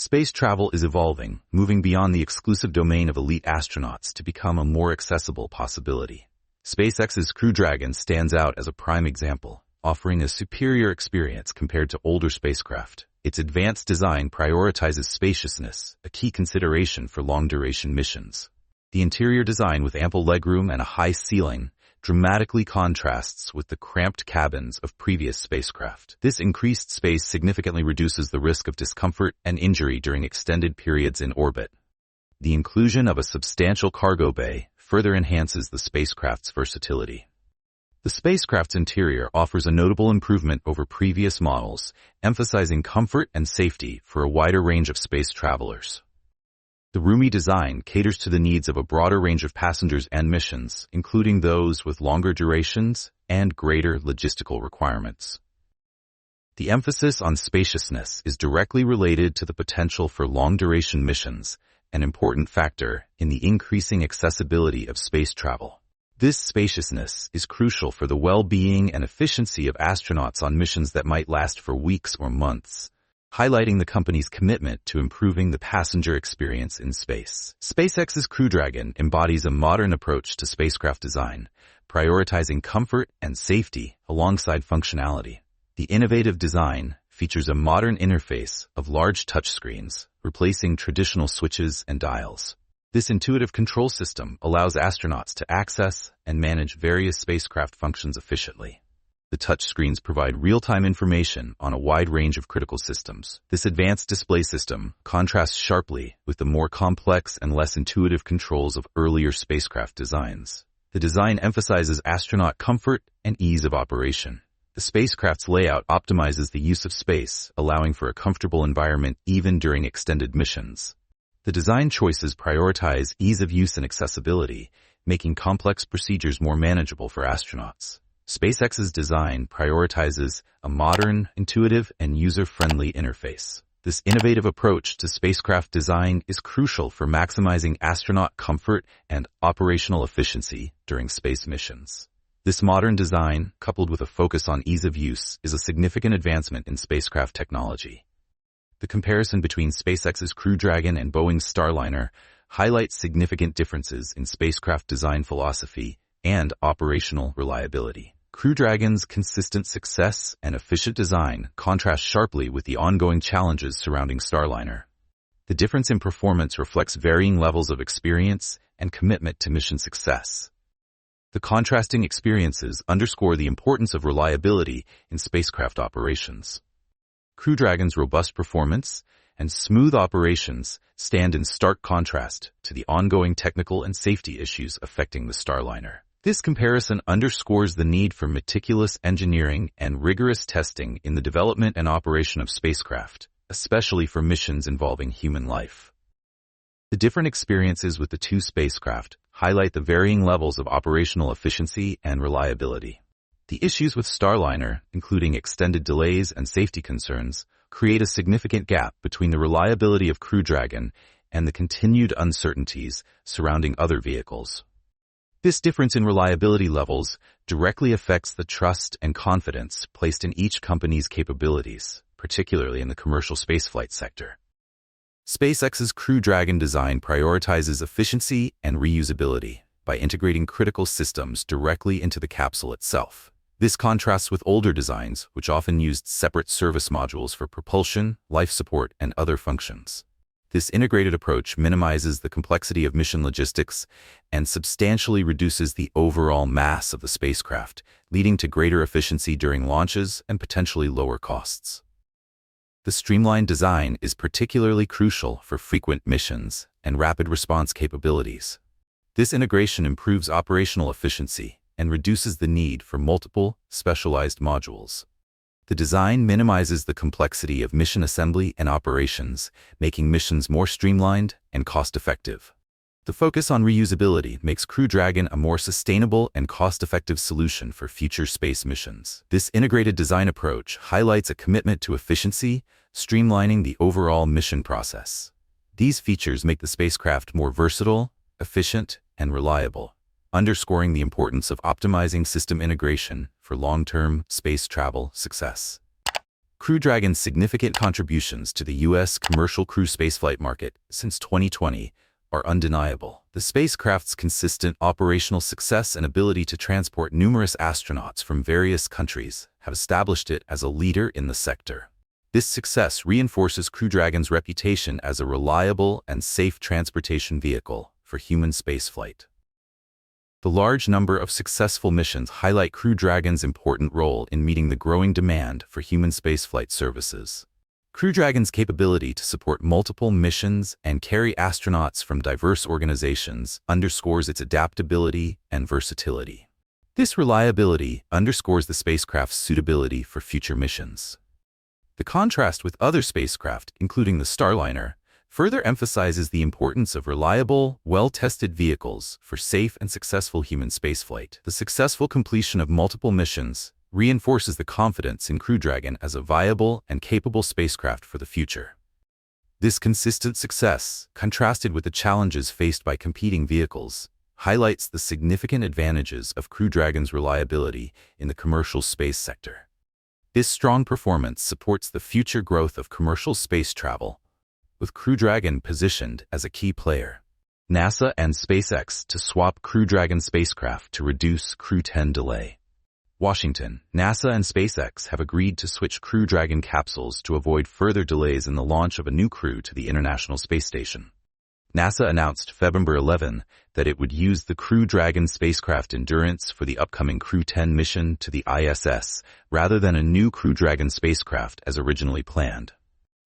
Space travel is evolving, moving beyond the exclusive domain of elite astronauts to become a more accessible possibility. SpaceX's Crew Dragon stands out as a prime example, offering a superior experience compared to older spacecraft. Its advanced design prioritizes spaciousness, a key consideration for long-duration missions. The interior design, with ample legroom and a high ceiling, dramatically contrasts with the cramped cabins of previous spacecraft. This increased space significantly reduces the risk of discomfort and injury during extended periods in orbit. The inclusion of a substantial cargo bay further enhances the spacecraft's versatility. The spacecraft's interior offers a notable improvement over previous models, emphasizing comfort and safety for a wider range of space travelers. The roomy design caters to the needs of a broader range of passengers and missions, including those with longer durations and greater logistical requirements. The emphasis on spaciousness is directly related to the potential for long-duration missions, an important factor in the increasing accessibility of space travel. This spaciousness is crucial for the well-being and efficiency of astronauts on missions that might last for weeks or months, highlighting the company's commitment to improving the passenger experience in space. SpaceX's Crew Dragon embodies a modern approach to spacecraft design, prioritizing comfort and safety alongside functionality. The innovative design features a modern interface of large touchscreens, replacing traditional switches and dials. This intuitive control system allows astronauts to access and manage various spacecraft functions efficiently. The touchscreens provide real-time information on a wide range of critical systems. This advanced display system contrasts sharply with the more complex and less intuitive controls of earlier spacecraft designs. The design emphasizes astronaut comfort and ease of operation. The spacecraft's layout optimizes the use of space, allowing for a comfortable environment even during extended missions. The design choices prioritize ease of use and accessibility, making complex procedures more manageable for astronauts. SpaceX's design prioritizes a modern, intuitive, and user-friendly interface. This innovative approach to spacecraft design is crucial for maximizing astronaut comfort and operational efficiency during space missions. This modern design, coupled with a focus on ease of use, is a significant advancement in spacecraft technology. The comparison between SpaceX's Crew Dragon and Boeing's Starliner highlights significant differences in spacecraft design philosophy and operational reliability. Crew Dragon's consistent success and efficient design contrast sharply with the ongoing challenges surrounding Starliner. The difference in performance reflects varying levels of experience and commitment to mission success. The contrasting experiences underscore the importance of reliability in spacecraft operations. Crew Dragon's robust performance and smooth operations stand in stark contrast to the ongoing technical and safety issues affecting the Starliner. This comparison underscores the need for meticulous engineering and rigorous testing in the development and operation of spacecraft, especially for missions involving human life. The different experiences with the two spacecraft highlight the varying levels of operational efficiency and reliability. The issues with Starliner, including extended delays and safety concerns, create a significant gap between the reliability of Crew Dragon and the continued uncertainties surrounding other vehicles. This difference in reliability levels directly affects the trust and confidence placed in each company's capabilities, particularly in the commercial spaceflight sector. SpaceX's Crew Dragon design prioritizes efficiency and reusability by integrating critical systems directly into the capsule itself. This contrasts with older designs, which often used separate service modules for propulsion, life support, and other functions. This integrated approach minimizes the complexity of mission logistics and substantially reduces the overall mass of the spacecraft, leading to greater efficiency during launches and potentially lower costs. The streamlined design is particularly crucial for frequent missions and rapid response capabilities. This integration improves operational efficiency and reduces the need for multiple, specialized modules. The design minimizes the complexity of mission assembly and operations, making missions more streamlined and cost-effective. The focus on reusability makes Crew Dragon a more sustainable and cost-effective solution for future space missions. This integrated design approach highlights a commitment to efficiency, streamlining the overall mission process. These features make the spacecraft more versatile, efficient, and reliable, underscoring the importance of optimizing system integration for long-term space travel success. Crew Dragon's significant contributions to the U.S. commercial crew spaceflight market since 2020 are undeniable. The spacecraft's consistent operational success and ability to transport numerous astronauts from various countries have established it as a leader in the sector. This success reinforces Crew Dragon's reputation as a reliable and safe transportation vehicle for human spaceflight. The large number of successful missions highlight Crew Dragon's important role in meeting the growing demand for human spaceflight services. Crew Dragon's capability to support multiple missions and carry astronauts from diverse organizations underscores its adaptability and versatility. This reliability underscores the spacecraft's suitability for future missions. The contrast with other spacecraft, including the Starliner, further emphasizes the importance of reliable, well-tested vehicles for safe and successful human spaceflight. The successful completion of multiple missions reinforces the confidence in Crew Dragon as a viable and capable spacecraft for the future. This consistent success, contrasted with the challenges faced by competing vehicles, highlights the significant advantages of Crew Dragon's reliability in the commercial space sector. This strong performance supports the future growth of commercial space travel, with Crew Dragon positioned as a key player. NASA and SpaceX to swap Crew Dragon spacecraft to reduce Crew 10 delay. Washington, NASA and SpaceX have agreed to switch Crew Dragon capsules to avoid further delays in the launch of a new crew to the International Space Station. NASA announced February 11 that it would use the Crew Dragon spacecraft Endurance for the upcoming Crew 10 mission to the ISS rather than a new Crew Dragon spacecraft as originally planned.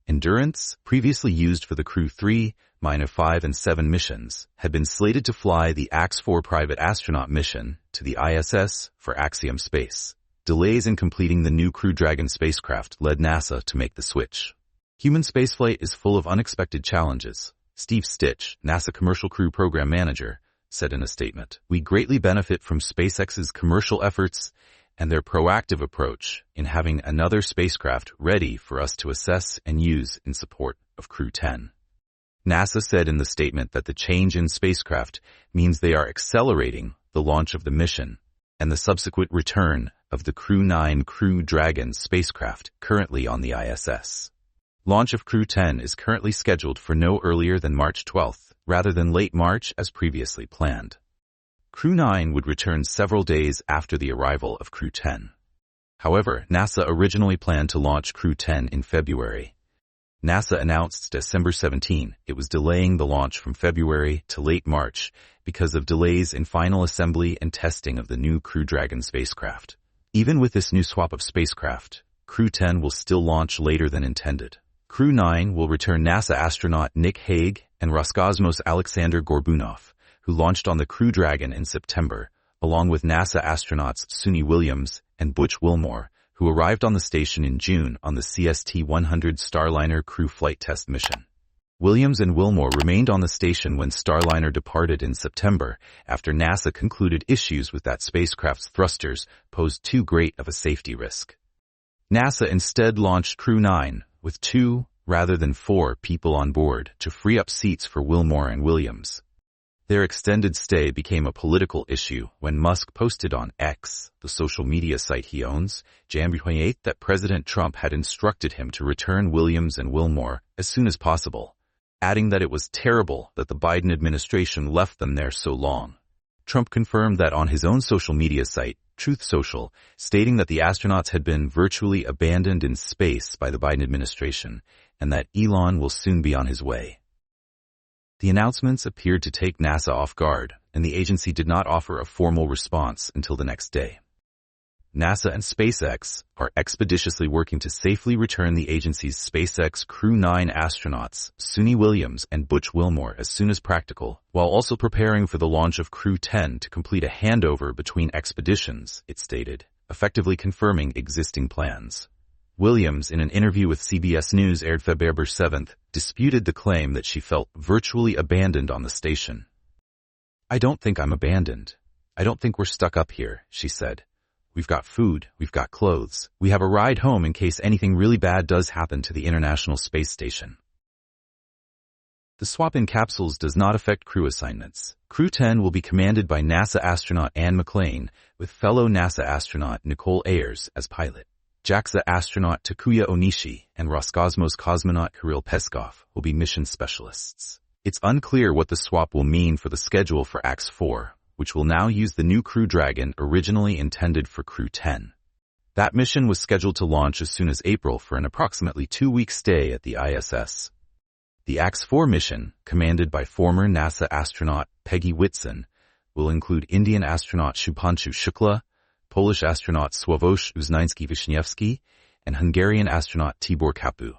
Endurance, previously used for the Crew 3, 5, and 7 missions, had been slated to fly the AX-4 private astronaut mission to the ISS for Axiom Space. Delays in completing the new Crew Dragon spacecraft led NASA to make the switch. Human spaceflight is full of unexpected challenges, Steve Stitch, NASA Commercial Crew Program Manager, said in a statement. We greatly benefit from SpaceX's commercial efforts and their proactive approach in having another spacecraft ready for us to assess and use in support of Crew 10. NASA said in the statement that the change in spacecraft means they are accelerating the launch of the mission and the subsequent return of the Crew 9 Crew Dragon spacecraft currently on the ISS. Launch of Crew 10 is currently scheduled for no earlier than March 12th, rather than late March as previously planned. Crew 9 would return several days after the arrival of Crew 10. However, NASA originally planned to launch Crew 10 in February. NASA announced December 17 it was delaying the launch from February to late March because of delays in final assembly and testing of the new Crew Dragon spacecraft. Even with this new swap of spacecraft, Crew 10 will still launch later than intended. Crew 9 will return NASA astronaut Nick Hague and Roscosmos Alexander Gorbunov, who launched on the Crew Dragon in September, along with NASA astronauts Suni Williams and Butch Wilmore, who arrived on the station in June on the CST-100 Starliner crew flight test mission. Williams and Wilmore remained on the station when Starliner departed in September after NASA concluded issues with that spacecraft's thrusters posed too great of a safety risk. NASA instead launched Crew 9 with 2, rather than 4, people on board to free up seats for Wilmore and Williams. Their extended stay became a political issue when Musk posted on X, the social media site he owns, January 28, that President Trump had instructed him to return Williams and Wilmore as soon as possible, adding that it was terrible that the Biden administration left them there so long. Trump confirmed that on his own social media site, Truth Social, stating that the astronauts had been virtually abandoned in space by the Biden administration and that Elon will soon be on his way. The announcements appeared to take NASA off guard, and the agency did not offer a formal response until the next day. NASA and SpaceX are expeditiously working to safely return the agency's SpaceX Crew 9 astronauts, Suni Williams and Butch Wilmore, as soon as practical, while also preparing for the launch of Crew 10 to complete a handover between expeditions, it stated, effectively confirming existing plans. Williams, in an interview with CBS News aired February 7, disputed the claim that she felt virtually abandoned on the station. "I don't think I'm abandoned. I don't think we're stuck up here," she said. "We've got food, we've got clothes, we have a ride home in case anything really bad does happen to the International Space Station." The swap in capsules does not affect crew assignments. Crew 10 will be commanded by NASA astronaut Anne McClain, with fellow NASA astronaut Nicole Ayers as pilot. JAXA astronaut Takuya Onishi and Roscosmos cosmonaut Kirill Peskov will be mission specialists. It's unclear what the swap will mean for the schedule for AX-4, which will now use the new Crew Dragon originally intended for Crew 10. That mission was scheduled to launch as soon as April for an approximately 2-week stay at the ISS. The AX-4 mission, commanded by former NASA astronaut Peggy Whitson, will include Indian astronaut Shubhanshu Shukla, Polish astronaut Sławosz Uznański-Wiśniewski, and Hungarian astronaut Tibor Kapu.